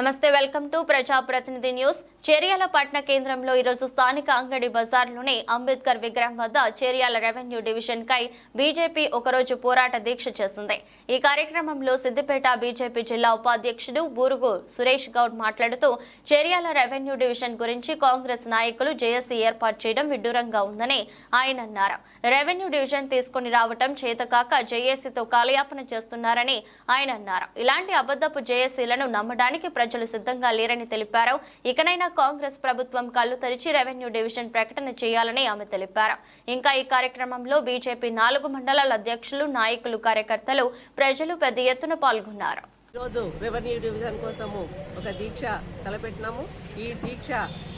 నమస్తే welcome to ప్రజాప్రతినిధి news. Cheriyal పట్టణ కేంద్రంలో ఈరోజు స్థానిక అంగడి బజార్లోని అంబేద్కర్ విగ్రహం వద్ద చేర్యాల రెవెన్యూ డివిజన్ కై బీజేపీ ఒకరోజు పోరాట దీక్ష చేసింది. ఈ కార్యక్రమంలో సిద్దిపేట బీజేపీ జిల్లా ఉపాధ్యక్షుడు బూరుగు సురేష్ గౌడ్ మాట్లాడుతూ చేర్యాల రెవెన్యూ డివిజన్ గురించి కాంగ్రెస్ నాయకులు జేఏసీ ఏర్పాటు చేయడం విడ్డూరంగా ఉందని ఆయన అన్నారు. రెవెన్యూ డివిజన్ తీసుకుని రావటం చేతకాక జేఏసీతో కాలయాపన చేస్తున్నారని ఆయన అన్నారు. ఇలాంటి అబద్ధపు జేఏసీలను నమ్మడానికి ప్రజలు సిద్ధంగా లేరని తెలిపారు. ఇకనైనా కాంగ్రెస్ ప్రభుత్వం కళ్లు తెరిచి రెవెన్యూ డివిజన్ ప్రకటన చేయాలని ఆమె తెలిపారు. ఇంకా ఈ కార్యక్రమంలో బీజేపీ 4 మండలాల అధ్యక్షులు, నాయకులు, కార్యకర్తలు, ప్రజలు పెద్ద ఎత్తున పాల్గొన్నారు. ఈరోజు రెవెన్యూ డివిజన్ కోసము ఒక దీక్ష తలపెట్టినాము. ఈ దీక్ష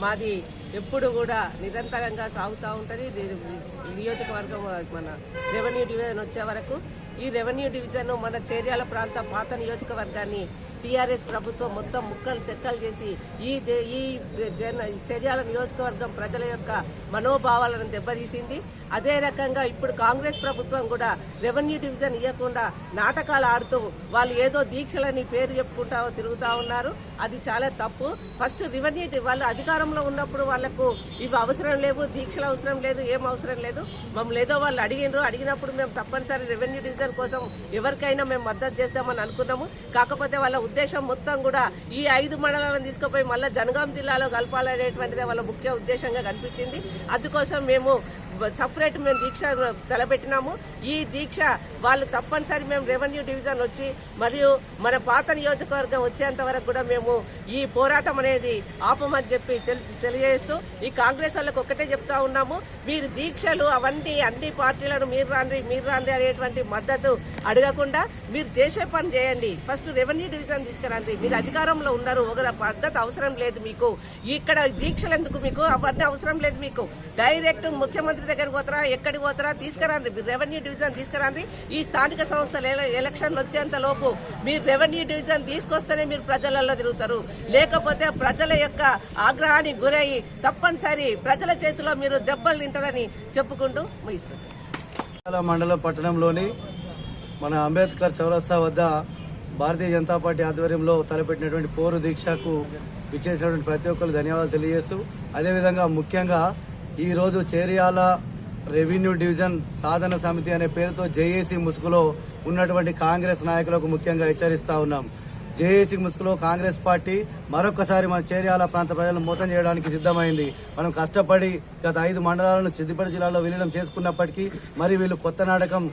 మాది ఎప్పుడు కూడా నిరంతరంగా సాగుతూ ఉంటుంది. నియోజకవర్గం మన రెవెన్యూ డివిజన్ వచ్చే వరకు ఈ రెవెన్యూ డివిజన్ మన చేర్యాల ప్రాంత పాత నియోజకవర్గాన్ని టీఆర్ఎస్ ప్రభుత్వం మొత్తం ముక్కలు చెక్కలు చేసి ఈ చేర్యాల నియోజకవర్గం ప్రజల యొక్క మనోభావాలను దెబ్బతీసింది. అదే రకంగా ఇప్పుడు కాంగ్రెస్ ప్రభుత్వం కూడా రెవెన్యూ డివిజన్ ఇవ్వకుండా నాటకాలు ఆడుతూ వాళ్ళు ఏదో దీక్షలని పేరు చెప్పుకుంటా తిరుగుతూ ఉన్నారు. అది చాలా తప్పు. ఫస్ట్ రెవెన్యూ వాళ్ళు అధికారంలో ఉన్నప్పుడు వాళ్లకు ఇవి అవసరం లేవు, దీక్షలు అవసరం లేదు, ఏం అవసరం లేదు. మమ్మల్ని ఏదో వాళ్ళు అడిగినప్పుడు మేము తప్పనిసరి రెవెన్యూ డివిజన్ కోసం ఎవరికైనా మేము మద్దతు చేస్తామని అనుకున్నాము. కాకపోతే వాళ్ళ ఉద్దేశం మొత్తం కూడా ఈ 5 మండలాలను తీసుకుపోయి మళ్ళీ జనగాం జిల్లాలో కలపాలనేటువంటిదే వాళ్ళ ముఖ్య ఉద్దేశంగా కనిపించింది. అందుకోసం మేము సపరేట్ దీక్ష తలపెట్టినాము. ఈ దీక్ష వాళ్ళు తప్పనిసరి మేము రెవెన్యూ డివిజన్ వచ్చి మరియు మన పాత నియోజకవర్గం వచ్చేంత వరకు కూడా మేము ఈ పోరాటం అనేది ఆపమని చెప్పి తెలియజేస్తూ ఈ కాంగ్రెస్ వాళ్ళకి ఒక్కటే చెప్తా ఉన్నాము. మీరు దీక్షలు అవన్నీ అన్ని పార్టీలను మీరు రాండి అనేటువంటి మద్దతు అడగకుండా మీరు చేసే పని చేయండి. ఫస్ట్ రెవెన్యూ డివిజన్ తీసుకురండి. మీరు అధికారంలో ఉన్నారు, ఒక పద్ధతి అవసరం లేదు మీకు. ఇక్కడ దీక్షలు ఎందుకు మీకు? అవన్నీ అవసరం లేదు మీకు. డైరెక్ట్ ముఖ్యమంత్రి దగ్గరికి పోతారా, ఎక్కడికి పోతారా, తీసుకురండి. మీరు రెవెన్యూ డివిజన్ తీసుకురండి. ఈ స్థానిక సంస్థల ఎలక్షన్లు వచ్చేంత లోపు మీరు రెవెన్యూ డివిజన్ తీసుకొస్తేనే మీరు ప్రజలలో తిరుగుతారు. లేకపోతే ప్రజల యొక్క ఆగ్రహానికి గురయ్యి తప్పనిసరి ప్రజల చేతిలో మీరు దెబ్బలు తింటారని చెప్పుకుంటూ ముగిస్తారు. మండలం పట్టణంలోని మన అంబేద్కర్ చౌరస్తా వద్ద భారతీయ జనతా పార్టీ ఆధ్వర్యంలో తలపెట్టినటువంటి పోరు దీక్షకు విచ్చేసినటువంటి ప్రతి ఒక్కరు ధన్యవాదాలు తెలియజేస్తూ, అదేవిధంగా ముఖ్యంగా ఈ రోజు చేర్యాల రెవెన్యూ డివిజన్ సాధన సమితి అనే పేరుతో జేఏసీ ముసుగులో ఉన్నటువంటి కాంగ్రెస్ నాయకులకు ముఖ్యంగా హెచ్చరిస్తా ఉన్నాం. జేఏసీ ముసుగులో కాంగ్రెస్ పార్టీ మరొకసారి మన చేర్యాల ప్రాంత ప్రజలను మోసం చేయడానికి సిద్ధమైంది. మనం కష్టపడి గత 5 మండలాలను సిద్దిపేట జిల్లాలో విలీనం చేసుకున్నప్పటికీ మరి వీళ్ళు కొత్త నాటకం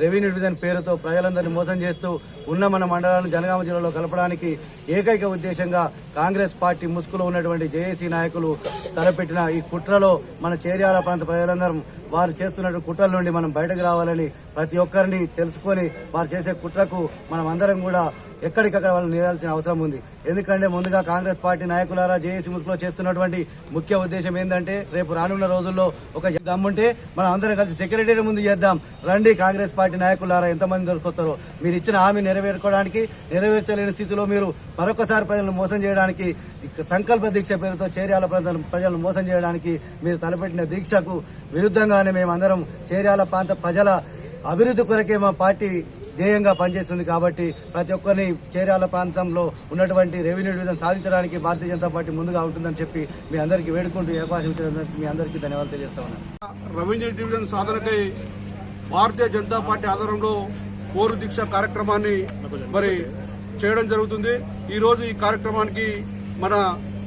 రెవెన్యూ డివిజన్ పేరుతో ప్రజలందరినీ మోసం చేస్తూ ఉన్న మన మండలాలను జనగామ జిల్లాలో కలపడానికి ఏకైక ఉద్దేశంగా కాంగ్రెస్ పార్టీ ముసుగులో ఉన్నటువంటి జేఏసీ నాయకులు తలపెట్టిన ఈ కుట్రలో మన చేర్యాల ప్రాంత ప్రజలందరం వారు చేస్తున్నటువంటి కుట్రల నుండి మనం బయటకు రావాలని ప్రతి ఒక్కరిని తెలుసుకొని వారు చేసే కుట్రకు మనం అందరం కూడా ఎక్కడికక్కడ వాళ్ళు నిలవాల్సిన అవసరం ఉంది. ఎందుకంటే ముందుగా కాంగ్రెస్ పార్టీ నాయకులారా జేఏసీ ముసుగులో చేస్తున్నటువంటి ముఖ్య ఉద్దేశం ఏంటంటే రేపు రానున్న రోజుల్లో ఒక దమ్ముంటే మనం అందరం కలిసి సెక్రటరీ ముందు చేద్దాం రండి. కాంగ్రెస్ పార్టీ నాయకులారా ఎంతమంది దొరికొస్తారో మీరు ఇచ్చిన హామీ నెరవేర్చలేని స్థితిలో మీరు మరొకసారి ప్రజలను మోసం చేయడానికి సంకల్ప దీక్ష పేరుతో చేర్యాల ప్రజలను మోసం చేయడానికి మీరు తలపెట్టిన దీక్షకు విరుద్ధంగానే మేమందరం చేర్యాల ప్రాంత ప్రజల అభివృద్ధి కొరకే మా పార్టీ ధ్యేయంగా పనిచేస్తుంది. కాబట్టి ప్రతి ఒక్కరిని చేర్యాల ప్రాంతంలో ఉన్నటువంటి రెవెన్యూ డివిజన్ సాధించడానికి భారతీయ జనతా పార్టీ ముందుగా ఉంటుందని చెప్పి మీ అందరికీ వేడుకుంటూ అవకాశం ఇచ్చినందుకు మీ అందరికీ ధన్యవాదాలు తెలియజేస్తా ఉన్నాను. Revenue division సాధనకై Bharatiya Janata party ఆధ్వర్యంలో పోరు దీక్ష కార్యక్రమాన్ని మరి చేయడం జరుగుతుంది. ఈరోజు ఈ కార్యక్రమానికి మన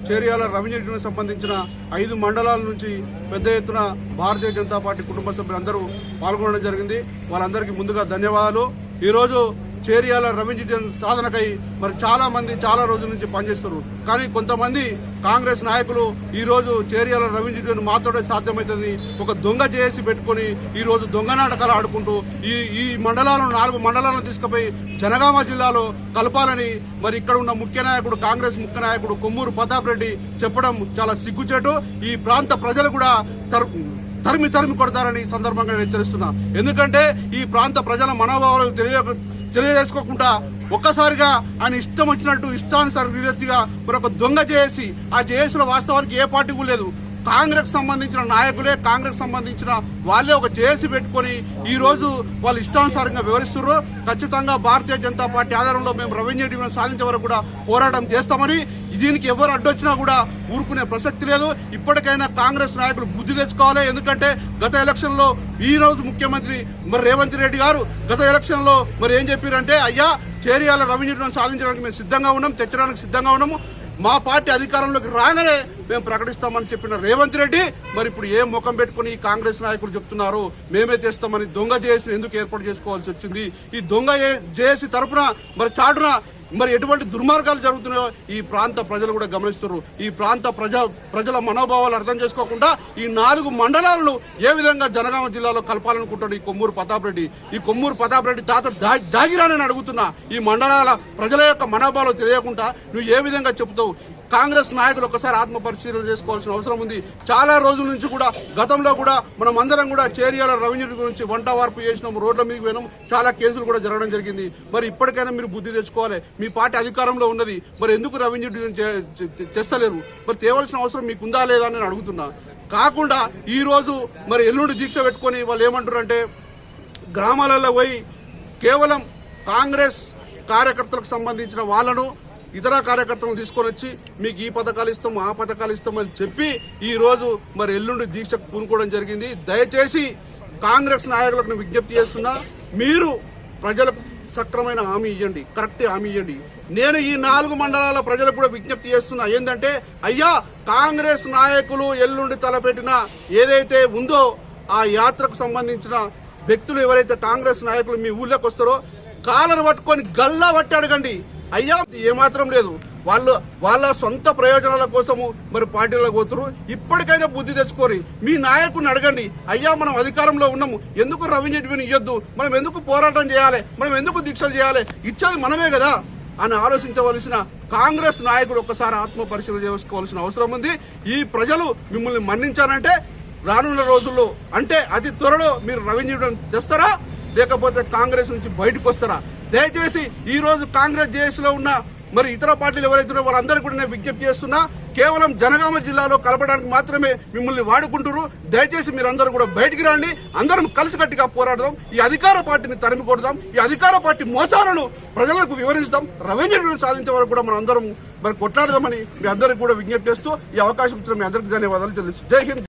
చేర్యాల రెవెన్యూ డివిజన్ సంబంధించిన 5 మండలాల నుంచి పెద్ద ఎత్తున భారతీయ జనతా పార్టీ కుటుంబ సభ్యులందరూ పాల్గొనడం జరిగింది. వాళ్ళందరికీ ముందుగా ధన్యవాదాలు. ఈరోజు చేర్యాల రెవెన్యూ డివిజన్ సాధనకై మరి చాలా మంది చాలా రోజుల నుంచి పనిచేస్తున్నారు. కానీ కొంతమంది కాంగ్రెస్ నాయకులు ఈ రోజు చేర్యాల రెవెన్యూ డివిజన్ మాతోనే సాధ్యమవుతుంది ఒక దొంగ చేసి పెట్టుకుని ఈ రోజు దొంగ నాటకాలు ఆడుకుంటూ ఈ మండలాలను 4 మండలాలను తీసుకుపోయి జనగామ జిల్లాలో కలపాలని మరి ఇక్కడ ఉన్న ముఖ్య నాయకుడు కాంగ్రెస్ ముఖ్య నాయకుడు కొమ్మూరు ప్రతాప్ రెడ్డి చెప్పడం చాలా సిగ్గుచేటు. ఈ ప్రాంత ప్రజలు కూడా తరిమి కొడతారని సందర్భంగా హెచ్చరిస్తున్నా. ఎందుకంటే ఈ ప్రాంత ప్రజల మనోభావాలు తెలియజేసుకోకుండా ఒక్కసారిగా ఆయన ఇష్టం వచ్చినట్టు ఇష్టానుసార రీతిగా మరొక దొంగ చేసి ఆ జేఏసీలో వాస్తవానికి ఏ పార్టీ లేదు కాంగ్రెస్ సంబంధించిన నాయకులే, కాంగ్రెస్ సంబంధించిన వాళ్ళే ఒక జేఏసీ పెట్టుకుని ఈ రోజు వాళ్ళు ఇష్టానుసారంగా వివరిస్తున్నారు. ఖచ్చితంగా భారతీయ జనతా పార్టీ ఆధారంలో మేము రెవెన్యూ డివిజన్ సాధించే వరకు కూడా పోరాటం చేస్తామని, దీనికి ఎవరు అడ్డొచ్చినా కూడా ఊరుకునే ప్రసక్తి లేదు. ఇప్పటికైనా కాంగ్రెస్ నాయకులు బుద్ధి తెచ్చుకోవాలి. ఎందుకంటే గత ఎలక్షన్ లో ఈ రోజు ముఖ్యమంత్రి రేవంత్ రెడ్డి గారు గత ఎలక్షన్ లో ఏం చెప్పారంటే, అయ్యా చేరియాల రెవెన్యూ డివిజన్ సాధించడానికి మేము సిద్ధంగా ఉన్నాం, తెచ్చడానికి సిద్ధంగా ఉన్నాము, మా పార్టీ అధికారంలోకి రాగానే మేము ప్రకటిస్తామని చెప్పిన రేవంత్ రెడ్డి ఇప్పుడు ఏం ముఖం పెట్టుకుని ఈ కాంగ్రెస్ నాయకులు చెప్తున్నారు మేమే తెస్తామని దొంగ జేఏసీ ఎందుకు ఏర్పాటు చేసుకోవాల్సి వచ్చింది? ఈ దొంగ జేఏసీ తరపున చాటున ఎటువంటి దుర్మార్గాలు జరుగుతున్నాయో ఈ ప్రాంత ప్రజలు కూడా గమనిస్తున్నారు. ఈ ప్రాంత ప్రజల మనోభావాలు అర్థం చేసుకోకుండా ఈ 4 మండలాలను ఏ విధంగా జనగామ జిల్లాలో కలపాలనుకుంటాడు ఈ కొమ్మూరు ప్రతాప్ రెడ్డి? ఈ కొమ్మూరు ప్రతాప్ రెడ్డి తాత జాగిరానని అడుగుతున్నా. ఈ మండలాల ప్రజల యొక్క మనోభావాలు తెలియకుండా నువ్వు ఏ విధంగా చెబుతావు? కాంగ్రెస్ నాయకులు ఒకసారి ఆత్మ పరిశీలన చేసుకోవాల్సిన అవసరం ఉంది. చాలా రోజుల నుంచి కూడా గతంలో కూడా మనం అందరం కూడా చేరియాల రెవెన్యూ గురించి వంట వార్పు చేసినాం, రోడ్ల మీదకి పోయినాం, చాలా కేసులు కూడా జరగడం జరిగింది. ఇప్పటికైనా మీరు బుద్ధి తెచ్చుకోవాలి. మీ పార్టీ అధికారంలో ఉన్నది, ఎందుకు రెవెన్యూ తెస్తలేరు? తేవాల్సిన అవసరం మీకుందా లేదా అని నేను అడుగుతున్నా. కాకుండా ఈ రోజు ఎల్లుండి దీక్ష పెట్టుకొని వాళ్ళు ఏమంటారంటే, గ్రామాలలో పోయి కేవలం కాంగ్రెస్ కార్యకర్తలకు సంబంధించిన వాళ్ళను, ఇతర కార్యకర్తలను తీసుకొని వచ్చి మీకు ఈ పథకాలు ఇస్తాం, ఆ పథకాలు ఇస్తామని చెప్పి ఈ రోజు ఎల్లుండి దీక్షకు పూనుకోవడం జరిగింది. దయచేసి కాంగ్రెస్ నాయకులకు విజ్ఞప్తి చేస్తున్నా, మీరు ప్రజలకు సక్రమైన హామీ ఇవ్వండి, కరెక్ట్ హామీ ఇవ్వండి. నేను ఈ 4 మండలాల ప్రజలకు కూడా విజ్ఞప్తి చేస్తున్నా. ఏంటంటే, అయ్యా కాంగ్రెస్ నాయకులు ఎల్లుండి తలపెట్టిన ఏదైతే ఉందో ఆ యాత్రకు సంబంధించిన వ్యక్తులు ఎవరైతే కాంగ్రెస్ నాయకులు మీ ఊళ్ళోకి వస్తారో కాలర్ పట్టుకొని గల్లా పట్టి అడగండి. అయ్యా ఏమాత్రం లేదు, వాళ్ళ సొంత ప్రయోజనాల కోసము పార్టీలకు పోతున్నారు. ఇప్పటికైనా బుద్ధి తెచ్చుకోరి. మీ నాయకుడిని అడగండి, అయ్యా మనం అధికారంలో ఉన్నాము, ఎందుకు రెవెన్యూ డివిజన్ ఇవ్వద్దు, మనం ఎందుకు పోరాటం చేయాలి, మనం ఎందుకు దీక్షలు చేయాలి, ఇచ్చేది మనమే కదా అని ఆలోచించవలసిన కాంగ్రెస్ నాయకుడు ఒక్కసారి ఆత్మ పరిశీలన చేసుకోవాల్సిన అవసరం ఉంది. ఈ ప్రజలు మిమ్మల్ని మన్నించారంటే రానున్న రోజుల్లో, అంటే అతి త్వరలో మీరు రెవెన్యూ డివిజన్ తెస్తారా, లేకపోతే కాంగ్రెస్ నుంచి బయటకు వస్తారా? దయచేసి ఈ రోజు కాంగ్రెస్ జేఏసీలో ఉన్న ఇతర పార్టీలు ఎవరైతే వాళ్ళందరూ కూడా నేను విజ్ఞప్తి చేస్తున్నా, కేవలం జనగామ జిల్లాలో కలపడానికి మాత్రమే మిమ్మల్ని వాడుకుంటున్నారు. దయచేసి మీరందరూ కూడా బయటికి రండి, అందరం కలిసికట్టుగా పోరాడదాం, ఈ అధికార పార్టీని తరిమి కొడదాం, ఈ అధికార పార్టీ మోసాలను ప్రజలకు వివరిస్తాం, రెవెన్యూ డివిజన్ సాధించే వరకు కూడా మనం అందరం కొట్లాడదామని మీ అందరికీ కూడా విజ్ఞప్తి చేస్తూ ఈ అవకాశం ఇచ్చిన మీ అందరికీ ధన్యవాదాలు తెలుసు. జై హింద్.